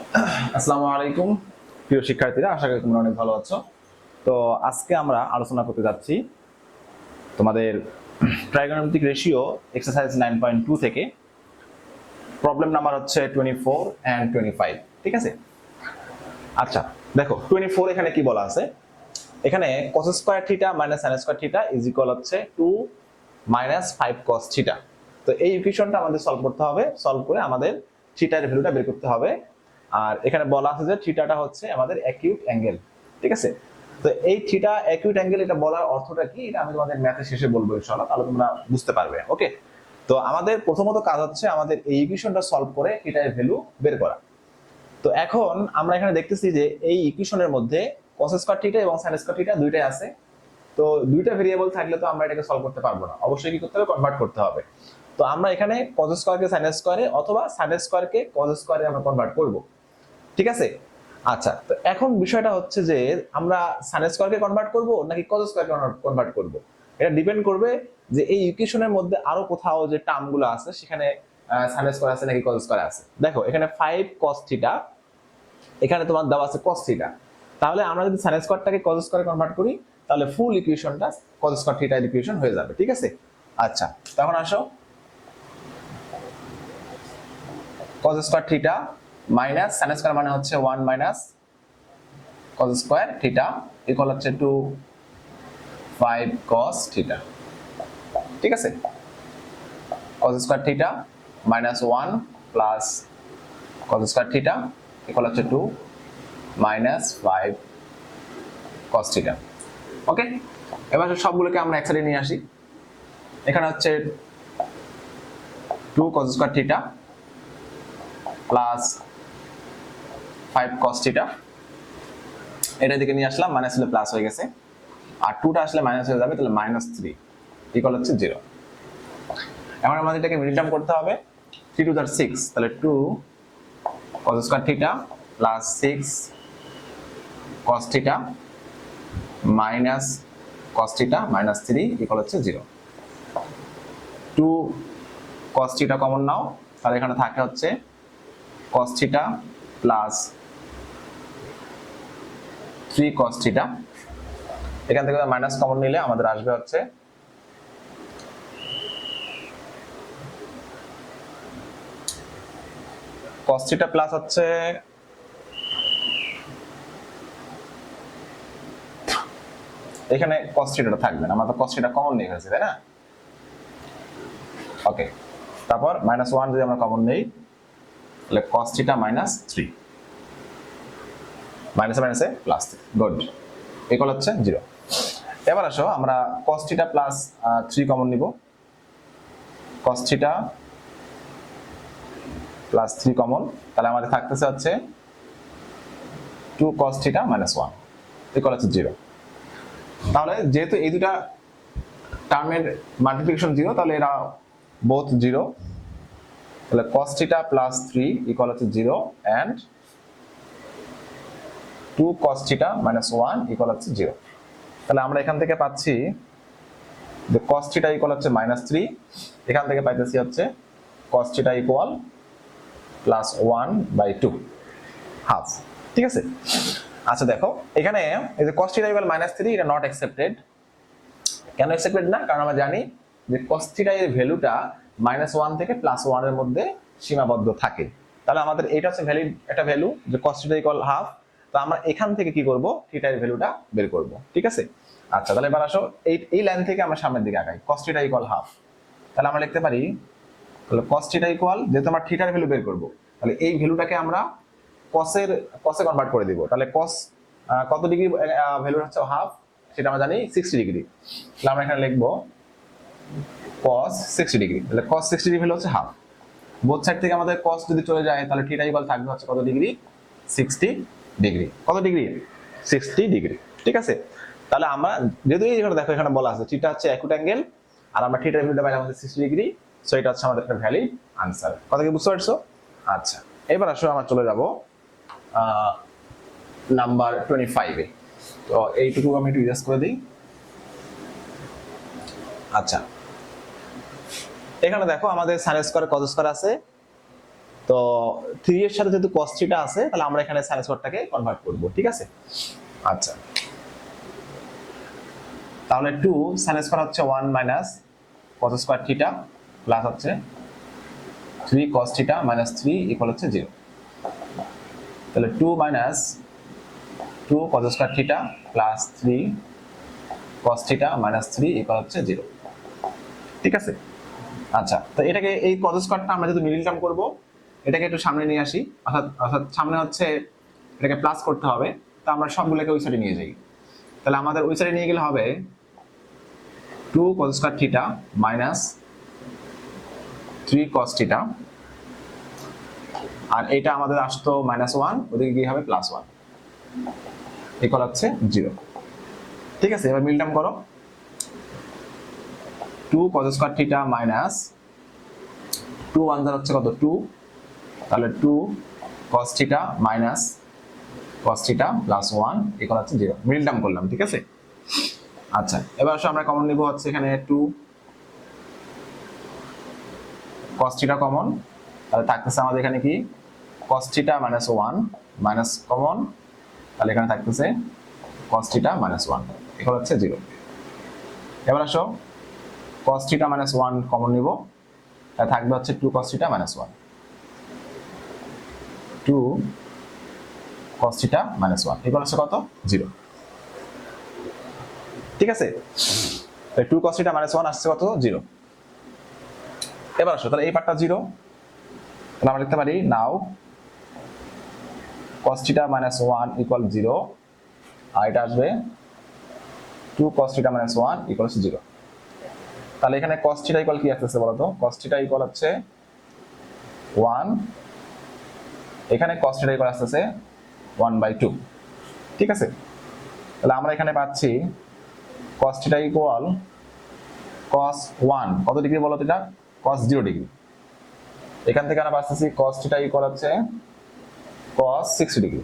আসসালামু আলাইকুম প্রিয় শিক্ষার্থীরা, আশা করি তোমরা অনেক ভালো আছো। তো আজকে আমরা আলোচনা করতে যাচ্ছি তোমাদের ট্রাইগোনোমেট্রিক রেশিও এক্সারসাইজ 9.2 থেকে প্রবলেম নাম্বার হচ্ছে 24 এন্ড 25। ঠিক আছে, আচ্ছা দেখো 24 এখানে কি বলা আছে। এখানে cos square theta minus sin square theta is equal হচ্ছে 2 মাইনাস 5 cos থিটা। তো এই ইকুয়েশনটা আমাদের সলভ করতে হবে, সলভ করে আমাদের থিটার ভ্যালুটা বের করতে হবে। আর এখানে বলা আছে যে থিটাটা হচ্ছে আমাদের অ্যাকিউট অ্যাঙ্গেল। ঠিক আছে, তো এই থিটা অ্যাকিউট অ্যাঙ্গেল এটা বলার অর্থটা কি এটা আমি তোমাদের ম্যাথের শেষে বলবো ইনশাআল্লাহ, তাহলে তোমরা বুঝতে পারবে। ওকে, তো আমাদের প্রথমত কাজ হচ্ছে আমাদের এই ইকুয়েশনটা সলভ করে থিটার ভ্যালু বের করা। তো এখন আমরা এখানে দেখতেছি যে এই ইকুয়েশনের মধ্যে cos স্কয়ার থিটা এবং sin স্কয়ার থিটা দুইটাই আছে। তো দুইটা ভেরিয়েবল থাকলে তো আমরা এটাকে সলভ করতে পারবো না, অবশ্যই কি করতে হবে, কনভার্ট করতে হবে। তো আমরা এখানে cos স্কয়ারকে sin স্কয়ারে অথবা sin স্কয়ারকে cos স্কয়ারে আমরা কনভার্ট করব। ঠিক আছে, আচ্ছা তো এখন বিষয়টা হচ্ছে যে আমরা sin স্কয়ারকে কনভার্ট করব নাকি cos স্কয়ারকে কনভার্ট করব, এটা ডিপেন্ড করবে যে এই ইকুয়েশনের মধ্যে আরো কোথাও যে টার্মগুলো আছে সেখানে sin স্কয়ার আছে নাকি cos স্কয়ার আছে। দেখো এখানে 5 cos থিটা, এখানে তোমার দেওয়া আছে cos থিটা, তাহলে আমরা যদি sin স্কয়ারটাকে cos স্কয়ারে কনভার্ট করি তাহলে ফুল ইকুয়েশনটা cos স্কয়ার থিটা ইকুয়েশন হয়ে যাবে। ঠিক আছে, আচ্ছা তখন আসো cos square theta minus sin square মানে হচ্ছে 1 minus cos square theta equal হচ্ছে 2 5 cos থিটা। ঠিক আছে, cos square theta minus 1 plus cos square theta equal হচ্ছে 2 মাইনাস 5 cos থিটা। ওকে, এবার সবগুলোকে আমরা এক সাইডে নিয়ে আসি। এখানে হচ্ছে 2 cos square theta plus 5 cos theta, এটা দিকে নিয়ে আসলাম, মাইনাস হলে প্লাস হয়ে গেছে, আর 2টা আসলে মাইনাস হয়ে যাবে, তাহলে -3 ইকুয়াল হচ্ছে 0। এখন আমাদের এটাকে মিডল টার্ম করতে হবে, 3 টু 6, তাহলে 2 cos square theta plus 6 cos theta minus cos theta -3 equal হচ্ছে 0। 2 cos থিটা কমন নাও, তাহলে এখানে থাকে হচ্ছে cos theta plus 3 cos theta, এখান থেকে মাইনাস কমন নিলে আমাদের আসবে হচ্ছে cos থিটা প্লাস হচ্ছে এখানে cos থিটাটা থাকবে না, আমরা তো cos থিটা কমন নিয়ে ফেলছি তাই না। ওকে, তারপর -1 যদি আমরা কমন নেই তাহলে cos থিটা -3 মাইনাসে মাইনাসে প্লাস 3, গুড, ইকুয়াল হচ্ছে 0। এবার আসো আমরা cos থিটা প্লাস 3 কমন নিব, cos থিটা প্লাস 3 কমন, তাহলে আমাদের থাকতেছে হচ্ছে 2 cos থিটা -1 ইকুয়াল হচ্ছে 0। তাহলে যেহেতু এই দুটা টার্মের মাল্টিপ্লিকেশন 0, তাহলে এরা বোথ 0, তাহলে cos থিটা প্লাস 3 ইকুয়াল হচ্ছে 0 এন্ড 2 cos থিটা -1 ইকুয়াল হচ্ছে 0। তাহলে আমরা এখান থেকে পাচ্ছি যে cos থিটা ইকুয়াল হচ্ছে -3, এখান থেকে পাইতেছি হচ্ছে cos থিটা ইকুয়াল +1/2 হাফ। ঠিক আছে, আচ্ছা দেখো এখানে এই যে cos থিটা ইকুয়াল -3 এটা নট অ্যাকসেপ্টেড। কেন অ্যাকসেপ্টেড না? কারণ আমরা জানি যে cos থিটা এর ভ্যালুটা -1 থেকে +1 এর মধ্যে সীমাবদ্ধ থাকে। তাহলে আমাদের এটা হচ্ছে ভ্যালিড একটা ভ্যালু যে cos থিটা ইকুয়াল হাফ, তো আমরা এখান থেকে কি করব, থিটা এর ভ্যালুটা বের করব। ঠিক আছে, আচ্ছা তাহলে এবার আসো এই লাইন থেকে আমরা সামনের দিকে আগাই, cos থিটা ইকুয়াল হাফ, তাহলে আমরা লিখতে পারি তাহলে cos থিটা ইকুয়াল, যেহেতু আমরা থিটার ভ্যালু বের করব, তাহলে এই ভ্যালুটাকে আমরা cos-এ কনভার্ট করে দিব। তাহলে cos কত ডিগ্রি ভ্যালু হচ্ছে হাফ, সেটা আমরা জানি 60 ডিগ্রি, তাহলে আমরা এখানে লিখব cos 60 ডিগ্রি, তাহলে cos 60 ডিগ্রি ভ্যালু হচ্ছে হাফ। বোথ সাইড থেকে আমাদের cos যদি চলে যায় তাহলে থিটা ইকুয়াল থাকবে হচ্ছে কত ডিগ্রি, 60 ডিগ্রি। কত ডিগ্রি, 60 ডিগ্রি। ঠিক আছে, তাহলে আমরা যেহেতু এই জায়গাটা দেখো এখানে বলা আছে থিটা হচ্ছে অ্যাকুট অ্যাঙ্গেল, আর আমরা থিটার ভ্যালুটা পাইলাম হচ্ছে 60 ডিগ্রি, সো এটা হচ্ছে আমাদের একটা ভ্যালিড আনসার। কথা কি বুঝতে পারছো? আচ্ছা এবার আসো আমরা চলে যাব নাম্বার 25 এ। তো এইটুকু আমি একটু ইরেজ করে দিই। আচ্ছা এখানে দেখো আমাদের sin স্কয়ার cos স্কয়ার আছে, তো 3 এর সাথে যেহেতু cos থিটা আছে তাহলে আমরা এখানে sin স্কয়ারটাকে কনভার্ট করব, ঠিক আছে। আচ্ছা, তাহলে 2 sin স্কয়ার হচ্ছে 1 minus cos square theta plus হচ্ছে 3 cos থিটা মাইনাস 3 ইকুয়াল হচ্ছে 0। তাহলে 2 minus 2 cos square theta plus 3 cos theta minus 3 equal হচ্ছে 0, ঠিক আছে। আচ্ছা, তো এটাকে এই cos স্কয়ারটা আমরা যেহেতু মিডল টার্ম করব, এটাকে একটু সামনে নিয়ে আসি, অর্থাৎ সামনে হচ্ছে এটাকে প্লাস করতে হবে, তো আমরা সবগুলোকে ওই সাইডে নিয়ে যাই। তাহলে আমাদের ওই সাইডে নিয়ে গেলে হবে 2 cos square theta minus 3 cos theta, আর এটা আমাদের আসতো -1, ওদিকে গিয়ে হবে +1 ইকুয়াল হচ্ছে 0, ঠিক আছে। এবার মিল টার্ম করো, 2 cos স্কয়ার থিটা মাইনাস 2 1 যা হচ্ছে কত 2, তাহলে 2 cos theta minus cos theta +1 equal হচ্ছে 0, মিল টার্ম করলাম, ঠিক আছে। আচ্ছা, এবার আসলে আমরা কমন নিব হচ্ছে এখানে 2 cos থিটা কমন, তাহলে থাকতেছে আমাদের এখানে কি cos থিটা -1 মাইনাস কমন, তাহলে এখানে থাকতেছে cos থিটা -1 ইকুয়াল হচ্ছে 0। এবার আসো cos থিটা -1 কমন নিব, তাহলে থাকবে হচ্ছে 2 cos theta -1, 2 cos theta -1 equal হচ্ছে কত 0, ঠিক আছে। তাহলে 2 cos থিটা -1 আসছে কত 0। এবার আসো তাহলে এই পার্টটা 0, তাহলে আমরা লিখতে পারি নাও cos থিটা -1 ইকুয়াল 0, আর এটা আসবে 2 cos থিটা -1 ইকুয়াল 0। তাহলে এখানে cos থিটা ইকুয়াল কি আসছে বলো তো, cos থিটা ইকুয়াল হচ্ছে 1, এখানে cos থিটা ইকুয়াল আসছে 1/2, ঠিক আছে। তাহলে আমরা এখানে পাচ্ছি cos থিটা ইকুয়াল cos 1 কত ডিগ্রি বলো তো, এটা cos 0 ডিগ্রি। এখান থেকে আমরা পাচ্ছি cos থিটা ইকুয়াল হচ্ছে cos 60 ডিগ্রি,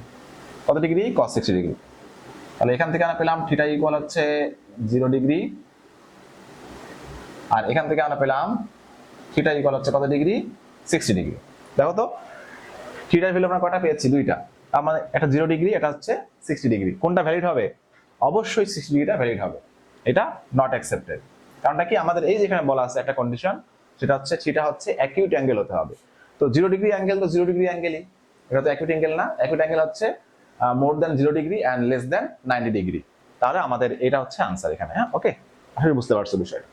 কত ডিগ্রি cos 60 ডিগ্রি। তাহলে এখান থেকে আমরা পেলাম থিটা ইকুয়াল হচ্ছে 0 ডিগ্রি, আর এখান থেকে আমরা পেলাম থিটা ইকুয়াল হচ্ছে কত ডিগ্রি 60 ডিগ্রি। দেখো তো থিটার ভ্যালু আমরা কয়টা পেয়েছি, দুইটা, আমাদের এটা 0 ডিগ্রি, এটা হচ্ছে 60 ডিগ্রি। কোনটা ভ্যালিড হবে, অবশ্যই 60 ডিগ্রিটা ভ্যালিড হবে, এটা নট অ্যাকসেপ্টেড। কারণটা কি, আমাদের এই যেখানে বলা আছে একটা কন্ডিশন, সেটা হচ্ছে থিটা হচ্ছে অ্যাকিউট অ্যাঙ্গেল হতে হবে। তো 0 ডিগ্রি অ্যাঙ্গেল তো 0 ডিগ্রি অ্যাঙ্গেলই, এটা তো অ্যাকিউট অ্যাঙ্গেল না। অ্যাকিউট অ্যাঙ্গেল হচ্ছে more than 0 degree and less than 90 degree. তাহলে আমাদের এটা হচ্ছে আনসার এখানে, হ্যাঁ ওকে, আসলে বুঝতে পারছো বিষয়টা।